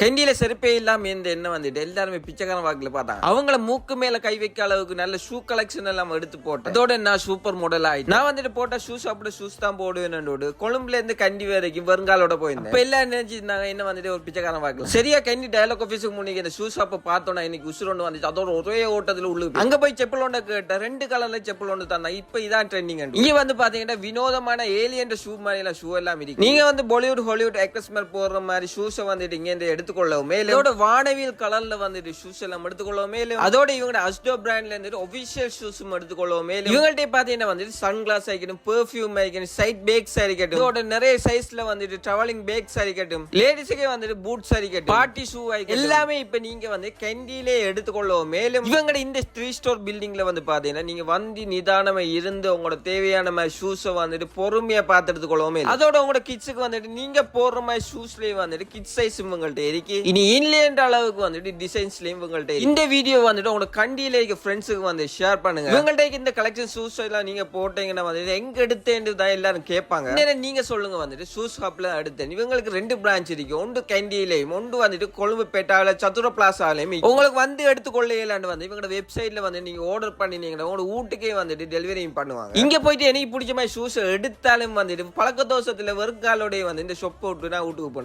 கண்டியில செருப்பே இல்லாம இந்த என்ன வந்துட்டு எல்லாருமே பிச்சைக்காரன் வாக்குல பார்த்தாங்க. அவங்கள மூக்கு மேல கை வைக்க அளவுக்கு நல்ல ஷூ கலெக்ஷன் எல்லாம் எடுத்து போட்டேன். அதோட நான் சூப்பர் மாடல் ஆயிட்டு நான் வந்துட்டு போட்ட ஷூஸ் அப்படி ஷூஸ் தான் போடுவேன். கொழும்புல இருந்து கண்டி வரைக்கும் வருங்காலோட போயிருந்தேன். இப்ப எல்லாம் நினைச்சிருந்தாங்க என்ன வந்துட்டு ஒரு பிச்சைக்காரன் வாக்குல. சரியா கண்டி டயலாக் ஆபீஸுக்கு முன்னாடி இந்த ஷூ ஷாப்பை பார்த்தோன்னா இன்னைக்கு உசுரோண்டு வந்துச்சு. அதோட ஒரே ஓட்டத்துல உள்ளு அங்க போய் செப்பல் ஒன்று கேட்டேன். 2 கலர்ல செப்பல் ஒன்று தான். இப்ப இதான் ட்ரெண்டிங். இங்க வந்து பாத்தீங்கன்னா வினோதமான ஏலியன் ஷூ மாதிரி எல்லாம் ஷூ எல்லாம் இருக்கு. நீங்க வந்து பாலிவுட் ஹாலிவுட் ஆக்டர்ஸ் மாதிரி போடுற மாதிரி ஷூஸ் வந்துட்டு இங்க எடுத்துக்கொள்ளவும் மேலும் வானவில் கலர்ல வந்துட்டு ஷூஸ் எல்லாம் எடுத்துக்கொள்ளவும் மேலும் அதோட இவங்க அஸ்டோ பிராண்ட்ல இருந்து ஒபிஷியல் ஷூஸும் எடுத்துக்கொள்ளவும் மேலும் இவங்கள்ட்ட பாத்தீங்கன்னா வந்துட்டு சன் கிளாஸ் ஆகிக்கணும், பெர்ஃபியூம் ஆகிக்கணும், சைட் பேக்ஸ் ஆகிக்கட்டும், இதோட நிறைய சைஸ்ல வந்துட்டு டிராவலிங் பேக்ஸ் ஆகிக்கட்டும், லேடிஸுக்கே வந்துட்டு பூட்ஸ் ஆகிக்கட்டும், பார்ட்டி ஷூ ஆகிக்கட்டும், எல்லாமே இப்ப நீங்க வந்து கண்டியிலே எடுத்துக்கொள்ளவும் மேலும் இவங்க இந்த 3 ஸ்டோர் பில்டிங்ல வந்து பாத்தீங்கன்னா நீங்க வந்து நிதானமா இருந்து உங்களோட தேவையான மாதிரி ஷூஸை வந்துட்டு பொறுமையா பார்த்து எடுத்துக்கொள்ளவும் மேலும் அதோட உங்களோட கிட்ஸுக்கு வந்துட்டு நீங்க போடுற மாதிரி ஷூஸ்லயே வந்துட்டு கிட்ஸ் சைஸ் உங்கள்ட்ட இருக்கு. இனி இன்லேண்ட் அளவுக்கு வந்துட்டு டிசைன்ஸ்லயும் உங்கள்ட்ட இந்த வீடியோ வந்துட்டு உங்களோட கண்டியில இருக்க ஃப்ரெண்ட்ஸுக்கு வந்து ஷேர் பண்ணுங்க. உங்கள்ட்ட இந்த கலெக்ஷன் ஷூஸ் எல்லாம் நீங்க போட்டீங்கன்னா வந்துட்டு எங்க எடுத்தேன்னு தான் எல்லாரும் கேட்பாங்க. நீங்க சொல்லுங்க வந்துட்டு ஷூஸ் ஷாப்ல எடுத்தேன். இவங்களுக்கு 2 பிரான்ச் இருக்கு. ஒன்று கண்டியிலையும் ஒன்று வந்துட்டு கொழும்பு பேட்டாவில சதுர பிளாசாலையும் உங்களுக்கு வந்து எடுத்துக்கொள்ளையிலான்னு வந்து இவங்களோட வெப்சைட்ல வந்து நீங்க ஆர்டர் பண்ணினீங்கன்னா உங்களோட வீட்டுக்கே வந்துட்டு டெலிவரியும் பண்ணுவாங்க. இங்க போயிட்டு எனக்கு பிடிச்ச மாதிரி ஷூஸ் எடுத்தாலும் வந்துட்டு பழக்க தோஷத்துல வெறுக்காலோடய வந்து இந்த ஷாப் விட்டு நான் வீட்டுக்கு போனேன்.